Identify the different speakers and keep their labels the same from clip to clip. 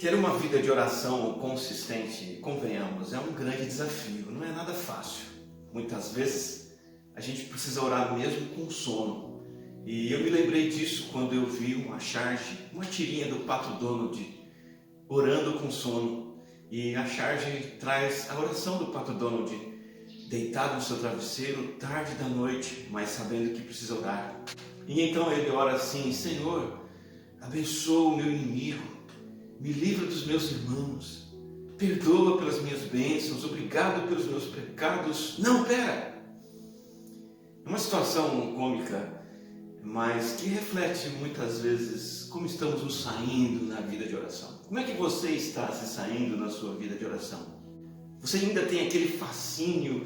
Speaker 1: Ter uma vida de oração consistente, convenhamos, é um grande desafio, não é nada fácil. Muitas vezes a gente precisa orar mesmo com sono. E eu me lembrei disso quando eu vi uma charge, uma tirinha do Pato Donald orando com sono. E a charge traz a oração do Pato Donald, deitado no seu travesseiro, tarde da noite, mas sabendo que precisa orar. E então ele ora assim: Senhor, abençoa o meu inimigo, me livra dos meus irmãos, perdoa pelas minhas bênçãos, obrigado pelos meus pecados. Não, pera! É uma situação cômica, mas que reflete muitas vezes como estamos nos saindo na vida de oração. Como é que você está se saindo na sua vida de oração? Você ainda tem aquele fascínio,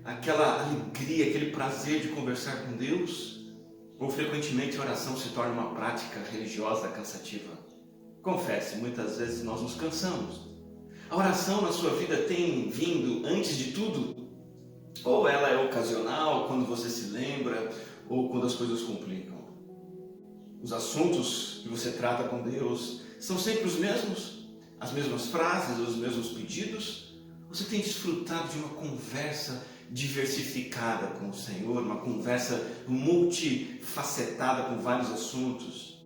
Speaker 1: aquela alegria, aquele prazer de conversar com Deus? Ou frequentemente a oração se torna uma prática religiosa cansativa? Confesse, muitas vezes nós nos cansamos. A oração na sua vida tem vindo antes de tudo? Ou ela é ocasional, quando você se lembra, ou quando as coisas complicam? Os assuntos que você trata com Deus são sempre os mesmos? As mesmas frases, os mesmos pedidos? Você tem desfrutado de uma conversa diversificada com o Senhor, uma conversa multifacetada com vários assuntos?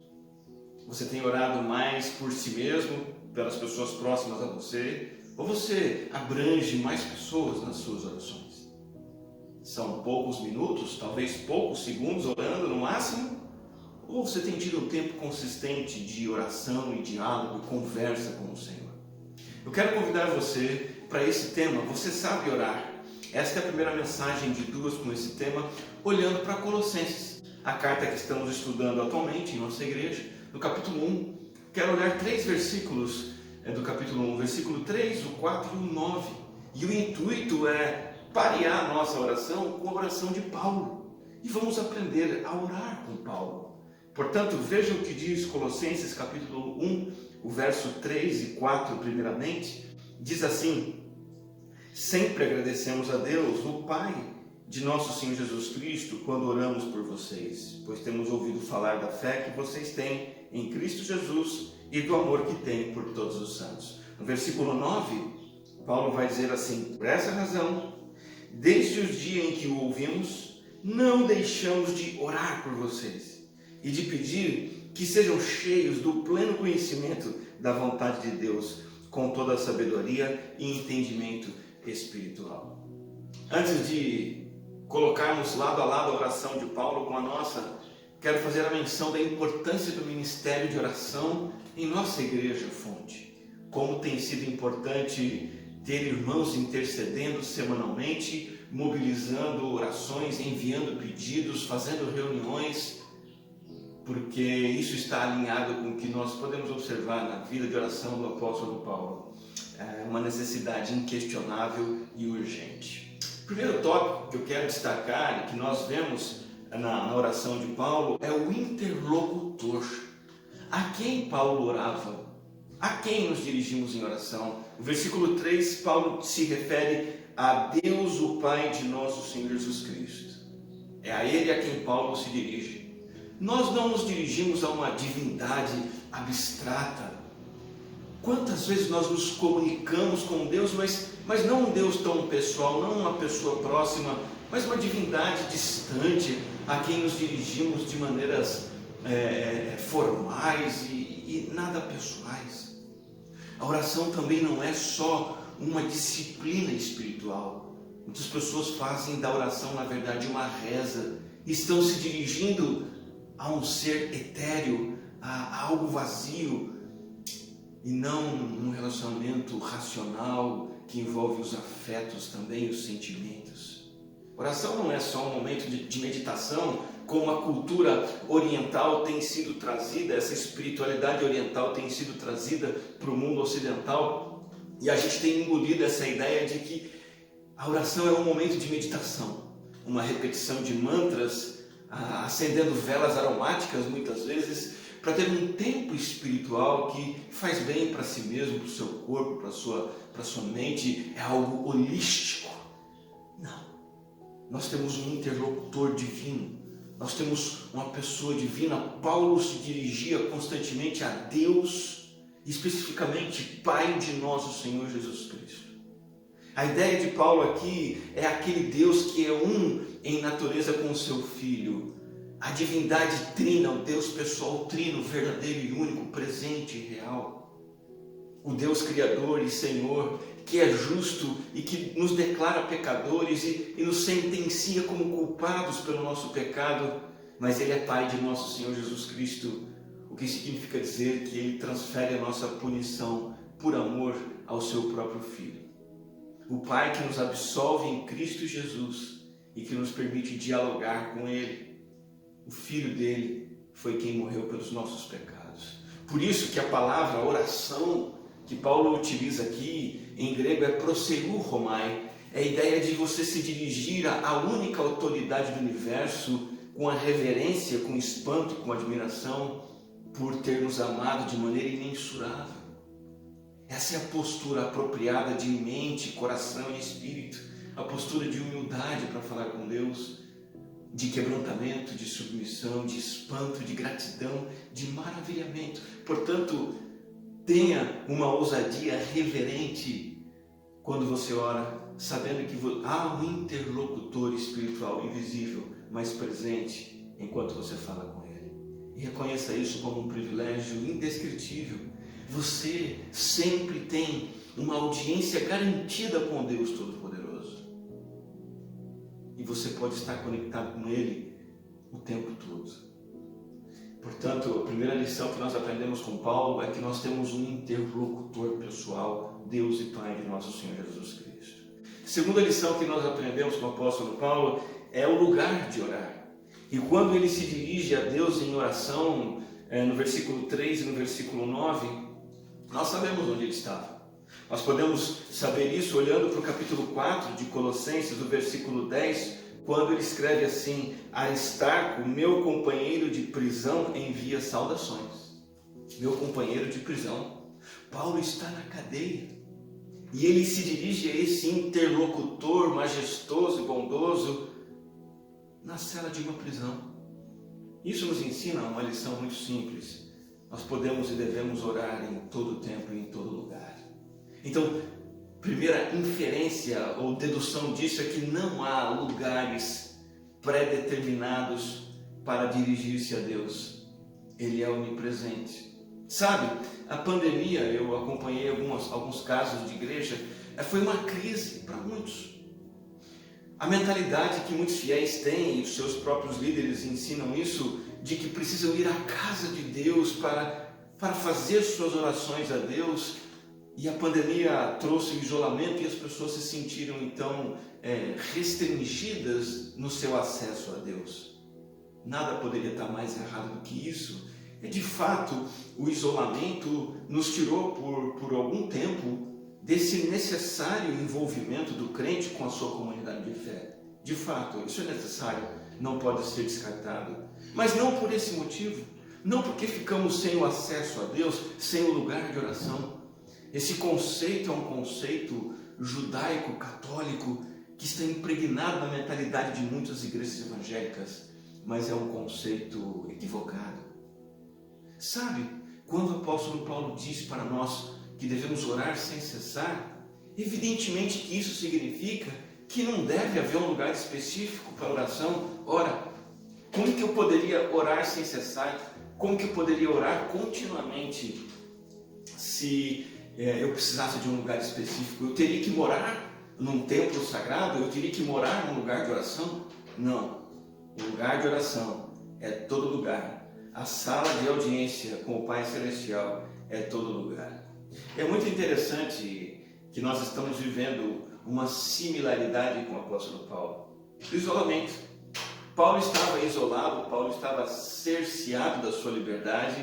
Speaker 1: Você tem orado mais por si mesmo, pelas pessoas próximas a você? Ou você abrange mais pessoas nas suas orações? São poucos minutos, talvez poucos segundos orando no máximo? Ou você tem tido um tempo consistente de oração e diálogo e conversa com o Senhor? Eu quero convidar você para esse tema. Você sabe orar? Esta é a primeira mensagem de duas com esse tema, olhando para Colossenses, a carta que estamos estudando atualmente em nossa igreja, no capítulo 1. Quero olhar 3 versículos do capítulo 1, versículo 3, o 4 e o 9. E o intuito é parear a nossa oração com a oração de Paulo. E vamos aprender a orar com Paulo. Portanto, vejam o que diz Colossenses capítulo 1, o verso 3 e 4 primeiramente. Diz assim: sempre agradecemos a Deus, o Pai de nosso Senhor Jesus Cristo, quando oramos por vocês, pois temos ouvido falar da fé que vocês têm em Cristo Jesus e do amor que têm por todos os santos. No versículo 9, Paulo vai dizer assim: por essa razão, desde os dias em que o ouvimos, não deixamos de orar por vocês e de pedir que sejam cheios do pleno conhecimento da vontade de Deus, com toda a sabedoria e entendimento espiritual. Antes de colocarmos lado a lado a oração de Paulo com a nossa, quero fazer a menção da importância do ministério de oração em nossa igreja Fonte. Como tem sido importante ter irmãos intercedendo semanalmente, mobilizando orações, enviando pedidos, fazendo reuniões, porque isso está alinhado com o que nós podemos observar na vida de oração do apóstolo Paulo. É uma necessidade inquestionável e urgente. O primeiro tópico que eu quero destacar e que nós vemos na oração de Paulo é o interlocutor. A quem Paulo orava? A quem nos dirigimos em oração? No versículo 3, Paulo se refere a Deus, o Pai de nosso Senhor Jesus Cristo. É a Ele a quem Paulo se dirige. Nós não nos dirigimos a uma divindade abstrata. Quantas vezes nós nos comunicamos com Deus, mas não um Deus tão pessoal, não uma pessoa próxima, mas uma divindade distante a quem nos dirigimos de maneiras formais e nada pessoais. A oração também não é só uma disciplina espiritual. Muitas pessoas fazem da oração, na verdade, uma reza. Estão se dirigindo a um ser etéreo, a algo vazio, e não um relacionamento racional que envolve os afetos também, os sentimentos. Oração não é só um momento de meditação, como a cultura oriental tem sido trazida, essa espiritualidade oriental tem sido trazida para o mundo ocidental, e a gente tem engolido essa ideia de que a oração é um momento de meditação, uma repetição de mantras, acendendo velas aromáticas muitas vezes, para ter um tempo espiritual que faz bem para si mesmo, para o seu corpo, para a sua mente, é algo holístico. Não. Nós temos um interlocutor divino, nós temos uma pessoa divina. Paulo se dirigia constantemente a Deus especificamente Pai de nosso Senhor Jesus Cristo. A ideia de Paulo aqui é aquele Deus que é um em natureza com o seu Filho, a divindade trina, o Deus pessoal trino, verdadeiro e único, presente e real. O Deus Criador e Senhor, que é justo e que nos declara pecadores e nos sentencia como culpados pelo nosso pecado, mas Ele é Pai de nosso Senhor Jesus Cristo, o que significa dizer que Ele transfere a nossa punição por amor ao seu próprio Filho. O Pai que nos absolve em Cristo Jesus e que nos permite dialogar com Ele. O Filho dele foi quem morreu pelos nossos pecados. Por isso que a palavra oração que Paulo utiliza aqui em grego é proseuromai. É a ideia de você se dirigir à única autoridade do universo com a reverência, com espanto, com admiração por ter nos amado de maneira imensurável. Essa é a postura apropriada de mente, coração e espírito, a postura de humildade para falar com Deus, de quebrantamento, de submissão, de espanto, de gratidão, de maravilhamento. Portanto, tenha uma ousadia reverente quando você ora, sabendo que há um interlocutor espiritual invisível, mas presente enquanto você fala com Ele. E reconheça isso como um privilégio indescritível. Você sempre tem uma audiência garantida com Deus Todo-Poderoso. E você pode estar conectado com Ele o tempo todo. Portanto, a primeira lição que nós aprendemos com Paulo é que nós temos um interlocutor pessoal, Deus e Pai de nosso Senhor Jesus Cristo. A segunda lição que nós aprendemos com o apóstolo Paulo é o lugar de orar. E quando ele se dirige a Deus em oração, no versículo 3 e no versículo 9, nós sabemos onde ele estava. Nós podemos saber isso olhando para o capítulo 4 de Colossenses, do versículo 10, quando ele escreve assim: Aristarco, meu companheiro de prisão, envia saudações. Meu companheiro de prisão. Paulo está na cadeia e ele se dirige a esse interlocutor majestoso e bondoso na cela de uma prisão. Isso nos ensina uma lição muito simples. Nós podemos e devemos orar em todo tempo e em todo lugar. Então, primeira inferência ou dedução disso é que não há lugares pré-determinados para dirigir-se a Deus. Ele é onipresente. Sabe, a pandemia, eu acompanhei alguns casos de igreja, foi uma crise para muitos. A mentalidade que muitos fiéis têm, e os seus próprios líderes ensinam isso, de que precisam ir à casa de Deus para fazer suas orações a Deus. E a pandemia trouxe o isolamento e as pessoas se sentiram então restringidas no seu acesso a Deus. Nada poderia estar mais errado do que isso. E de fato, o isolamento nos tirou por algum tempo desse necessário envolvimento do crente com a sua comunidade de fé. De fato, isso é necessário, não pode ser descartado. Mas não por esse motivo, não porque ficamos sem o acesso a Deus, sem o lugar de oração. Esse conceito é um conceito judaico, católico, que está impregnado na mentalidade de muitas igrejas evangélicas, mas é um conceito equivocado. Sabe, quando o apóstolo Paulo diz para nós que devemos orar sem cessar, evidentemente que isso significa que não deve haver um lugar específico para oração. Ora, como que eu poderia orar sem cessar? Como que eu poderia orar continuamente se eu precisasse de um lugar específico? Eu teria que morar num templo sagrado? Eu teria que morar num lugar de oração? Não. O lugar de oração é todo lugar. A sala de audiência com o Pai Celestial é todo lugar. É muito interessante que nós estamos vivendo uma similaridade com o apóstolo Paulo. O isolamento. Paulo estava isolado, Paulo estava cerceado da sua liberdade,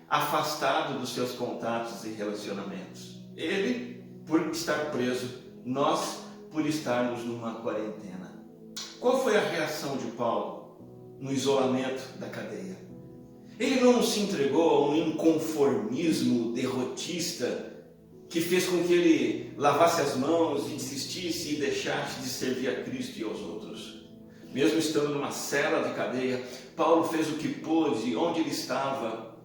Speaker 1: afastado dos seus contatos e relacionamentos. Ele, por estar preso, nós, por estarmos numa quarentena. Qual foi a reação de Paulo no isolamento da cadeia? Ele não se entregou a um inconformismo derrotista que fez com que ele lavasse as mãos e desistisse e deixasse de servir a Cristo e aos outros. Mesmo estando numa cela de cadeia, Paulo fez o que pôde, onde ele estava,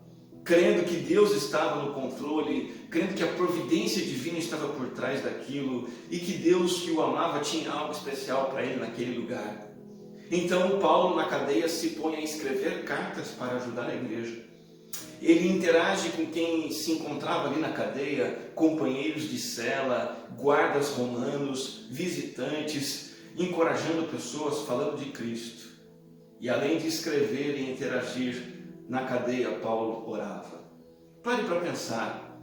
Speaker 1: crendo que Deus estava no controle, crendo que a providência divina estava por trás daquilo e que Deus que o amava tinha algo especial para ele naquele lugar. Então Paulo na cadeia se põe a escrever cartas para ajudar a igreja. Ele interage com quem se encontrava ali na cadeia, companheiros de cela, guardas romanos, visitantes, encorajando pessoas, falando de Cristo. E além de escrever e interagir na cadeia, Paulo orava. Pare para pensar,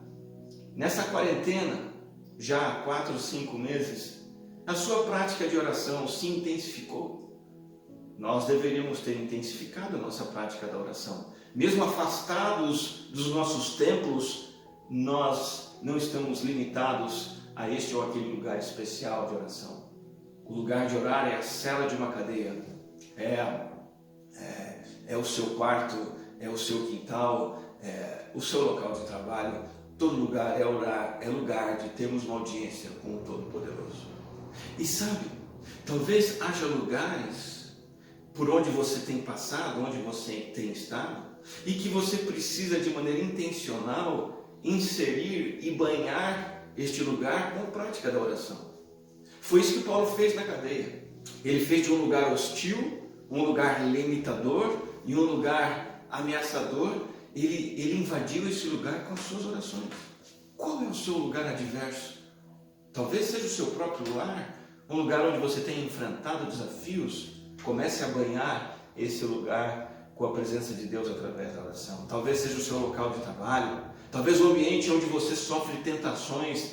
Speaker 1: nessa quarentena, já há 4 ou 5 meses, a sua prática de oração se intensificou. Nós deveríamos ter intensificado a nossa prática da oração. Mesmo afastados dos nossos templos, nós não estamos limitados a este ou aquele lugar especial de oração. O lugar de orar é a cela de uma cadeia, é o seu quarto, é o seu quintal, é o seu local de trabalho. Todo lugar é orar, é lugar de termos uma audiência com o Todo-Poderoso. E sabe, talvez haja lugares por onde você tem passado, onde você tem estado, e que você precisa de maneira intencional inserir e banhar este lugar com a prática da oração. Foi isso que Paulo fez na cadeia. Ele fez de um lugar hostil, um lugar limitador e um lugar ameaçador, ele invadiu esse lugar com as suas orações. Qual é o seu lugar adverso? Talvez seja o seu próprio lar, um lugar onde você tem enfrentado desafios. Comece a banhar esse lugar com a presença de Deus através da oração. Talvez seja o seu local de trabalho, talvez o ambiente onde você sofre tentações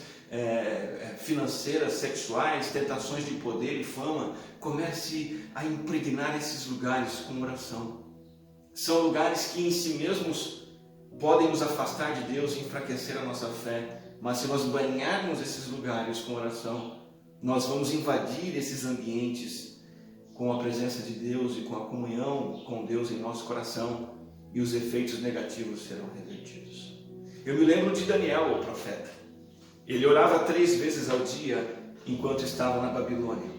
Speaker 1: financeiras, sexuais, tentações de poder e fama. Comece a impregnar esses lugares com oração. São lugares que em si mesmos podem nos afastar de Deus e enfraquecer a nossa fé, mas se nós banharmos esses lugares com oração, nós vamos invadir esses ambientes com a presença de Deus e com a comunhão com Deus em nosso coração, e os efeitos negativos serão revertidos. Eu me lembro de Daniel, o profeta. Ele orava 3 vezes ao dia enquanto estava na Babilônia.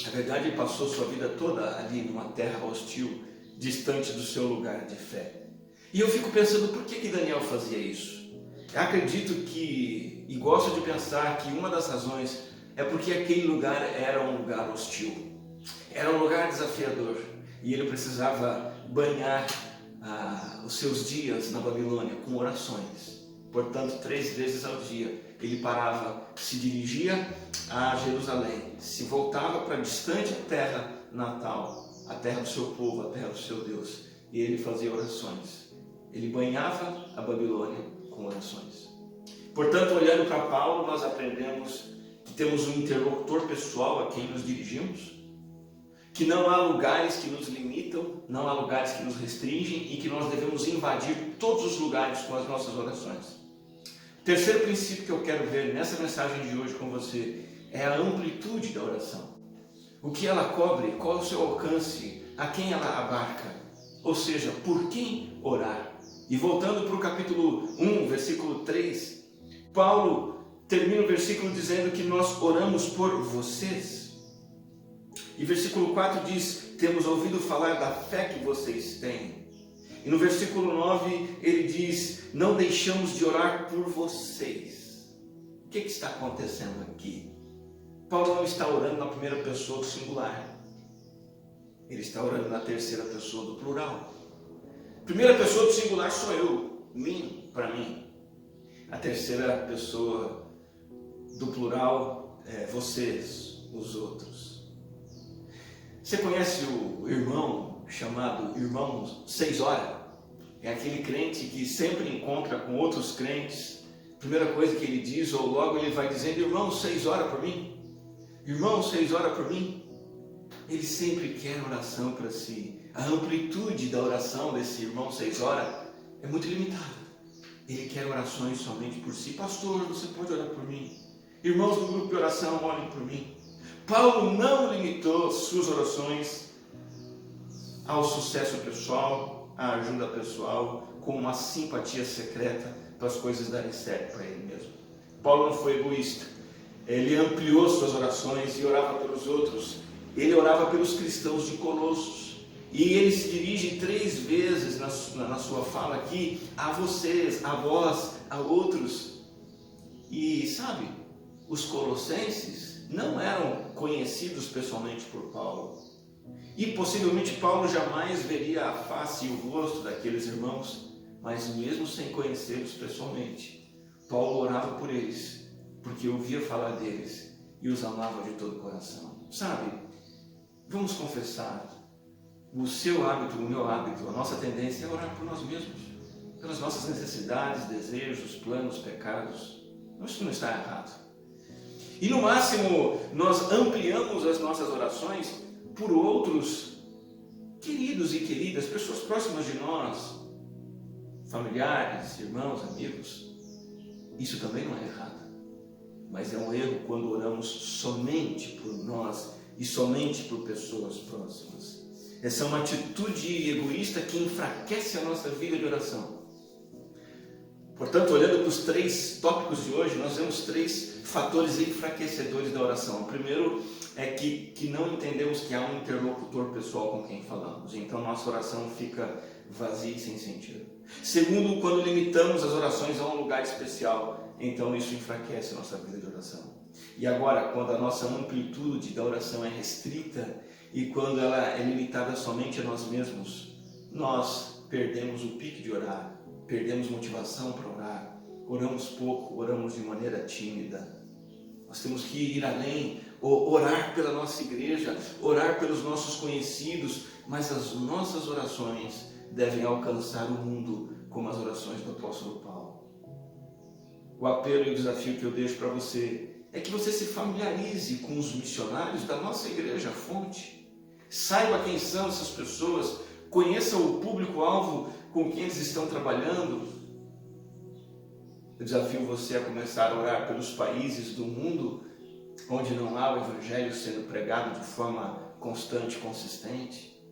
Speaker 1: Na verdade, ele passou sua vida toda ali numa terra hostil, distante do seu lugar de fé. E eu fico pensando, por que Daniel fazia isso? Eu acredito que, e gosto de pensar que uma das razões é porque aquele lugar era um lugar hostil. Era um lugar desafiador e ele precisava banhar os seus dias na Babilônia com orações. Portanto, 3 vezes ao dia ele parava, se dirigia a Jerusalém, se voltava para a distante terra natal, a terra do seu povo, a terra do seu Deus, e ele fazia orações. Ele banhava a Babilônia com orações. Portanto, olhando para Paulo, nós aprendemos que temos um interlocutor pessoal a quem nos dirigimos, que não há lugares que nos limitam, não há lugares que nos restringem e que nós devemos invadir todos os lugares com as nossas orações. Terceiro princípio que eu quero ver nessa mensagem de hoje com você é a amplitude da oração. O que ela cobre, qual é o seu alcance, a quem ela abarca, ou seja, por quem orar. E voltando para o capítulo 1, versículo 3, Paulo termina o versículo dizendo que nós oramos por vocês. E versículo 4 diz, temos ouvido falar da fé que vocês têm. E no versículo 9 ele diz, não deixamos de orar por vocês. O que está acontecendo aqui? Paulo não está orando na primeira pessoa do singular. Ele está orando na terceira pessoa do plural. Primeira pessoa do singular sou eu, mim, para mim. A terceira pessoa do plural é vocês, os outros. Você conhece o irmão chamado irmão 6 horas? É aquele crente que sempre encontra com outros crentes. Primeira coisa que ele diz, ou logo ele vai dizendo, irmão 6 horas por mim. Irmão 6 horas por mim. Ele sempre quer oração para si. A amplitude da oração desse irmão 6 horas é muito limitada. Ele quer orações somente por si. Pastor, você pode orar por mim? Irmãos do grupo de oração, orem por mim. Paulo não limitou suas orações ao sucesso pessoal, à ajuda pessoal, com uma simpatia secreta para as coisas darem certo para ele mesmo. Paulo não foi egoísta. Ele ampliou suas orações e orava pelos outros. Ele orava pelos cristãos de Colossos. E ele se dirige 3 vezes na sua fala aqui a vocês, a vós, a outros. E sabe, os colossenses não eram conhecidos pessoalmente por Paulo. E possivelmente Paulo jamais veria a face e o rosto daqueles irmãos, mas mesmo sem conhecê-los pessoalmente, Paulo orava por eles, porque ouvia falar deles e os amava de todo o coração. Sabe, vamos confessar, o seu hábito, o meu hábito, a nossa tendência é orar por nós mesmos, pelas nossas necessidades, desejos, planos, pecados. Isso não está errado. E no máximo, nós ampliamos as nossas orações por outros queridos e queridas, pessoas próximas de nós, familiares, irmãos, amigos. Isso também não é errado, mas é um erro quando oramos somente por nós e somente por pessoas próximas. Essa é uma atitude egoísta que enfraquece a nossa vida de oração. Portanto, olhando para os 3 tópicos de hoje, nós vemos 3 fatores enfraquecedores da oração. O primeiro é que não entendemos que há um interlocutor pessoal com quem falamos. Então, nossa oração fica vazia e sem sentido. Segundo, quando limitamos as orações a um lugar especial, então isso enfraquece a nossa vida de oração. E agora, quando a nossa amplitude da oração é restrita e quando ela é limitada somente a nós mesmos, nós perdemos o pique de orar. Perdemos motivação para orar, oramos pouco, oramos de maneira tímida. Nós temos que ir além, orar pela nossa igreja, orar pelos nossos conhecidos, mas as nossas orações devem alcançar o mundo como as orações do apóstolo Paulo. O apelo e o desafio que eu deixo para você é que você se familiarize com os missionários da nossa igreja, a Fonte. Saiba quem são essas pessoas, conheça o público-alvo com quem eles estão trabalhando. Eu desafio você a começar a orar pelos países do mundo onde não há o Evangelho sendo pregado de forma constante e consistente.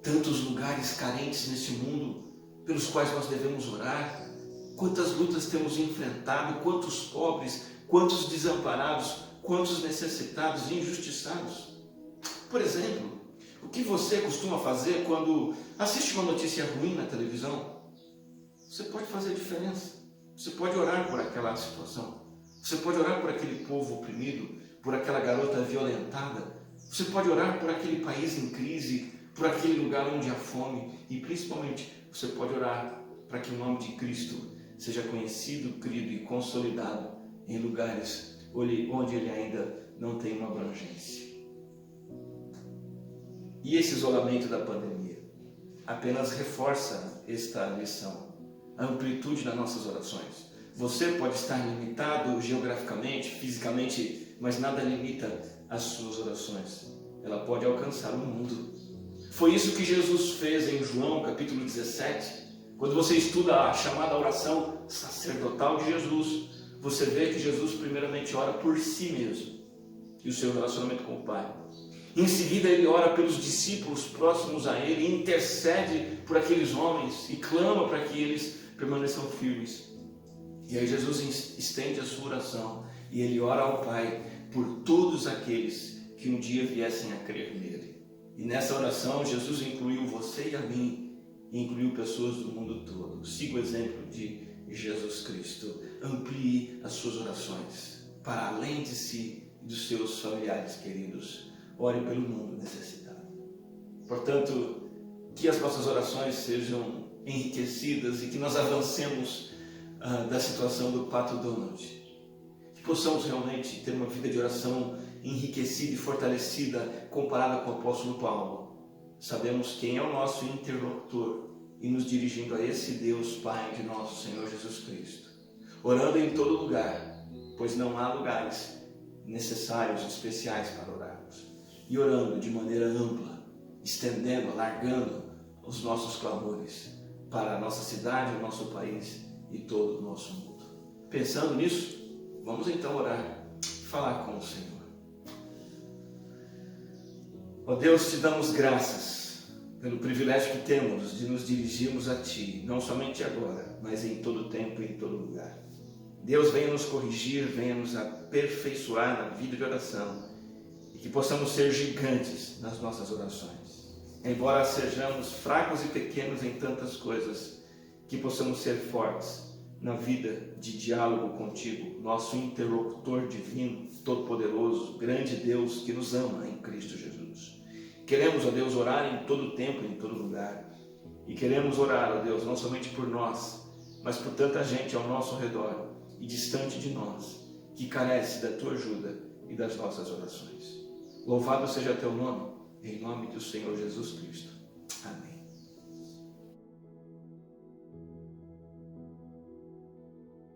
Speaker 1: Tantos lugares carentes nesse mundo pelos quais nós devemos orar. Quantas lutas temos enfrentado, quantos pobres, quantos desamparados, quantos necessitados e injustiçados. Por exemplo, o que você costuma fazer quando assiste uma notícia ruim na televisão? Você pode fazer diferença. Você pode orar por aquela situação. Você pode orar por aquele povo oprimido, por aquela garota violentada. Você pode orar por aquele país em crise, por aquele lugar onde há fome. E principalmente, você pode orar para que o nome de Cristo seja conhecido, crido e consolidado em lugares onde ele ainda não tem uma abrangência. E esse isolamento da pandemia apenas reforça esta lição, a amplitude das nossas orações. Você pode estar limitado geograficamente, fisicamente, mas nada limita as suas orações. Ela pode alcançar o mundo. Foi isso que Jesus fez em João capítulo 17. Quando você estuda a chamada oração sacerdotal de Jesus, você vê que Jesus primeiramente ora por si mesmo e o seu relacionamento com o Pai. Em seguida ele ora pelos discípulos próximos a ele, intercede por aqueles homens e clama para que eles permaneçam firmes. E aí Jesus estende a sua oração e ele ora ao Pai por todos aqueles que um dia viessem a crer nele. E nessa oração Jesus incluiu você e a mim, e incluiu pessoas do mundo todo. Siga o exemplo de Jesus Cristo. Amplie as suas orações para além de si e dos seus familiares queridos. Ore pelo mundo necessitado. Portanto, que as nossas orações sejam enriquecidas e que nós avancemos da situação do Pato Donald. Que possamos realmente ter uma vida de oração enriquecida e fortalecida comparada com o apóstolo Paulo. Sabemos quem é o nosso interlocutor e nos dirigindo a esse Deus Pai de nosso Senhor Jesus Cristo. Orando em todo lugar, pois não há lugares necessários, especiais para orarmos. E orando de maneira ampla, estendendo, alargando os nossos clamores para a nossa cidade, o nosso país e todo o nosso mundo. Pensando nisso, vamos então orar, falar com o Senhor. Ó Deus, te damos graças pelo privilégio que temos de nos dirigirmos a Ti, não somente agora, mas em todo tempo e em todo lugar. Deus, venha nos corrigir, venha nos aperfeiçoar na vida de oração e que possamos ser gigantes nas nossas orações. embora sejamos fracos e pequenos em tantas coisas, que possamos ser fortes na vida de diálogo contigo, nosso interlocutor divino, todo-poderoso, grande Deus que nos ama em Cristo Jesus. Queremos, ó Deus, orar em todo tempo, em todo lugar. E queremos orar, ó Deus, não somente por nós, mas por tanta gente ao nosso redor e distante de nós, que carece da tua ajuda e das nossas orações. Louvado seja teu nome, em nome do Senhor Jesus Cristo. Amém.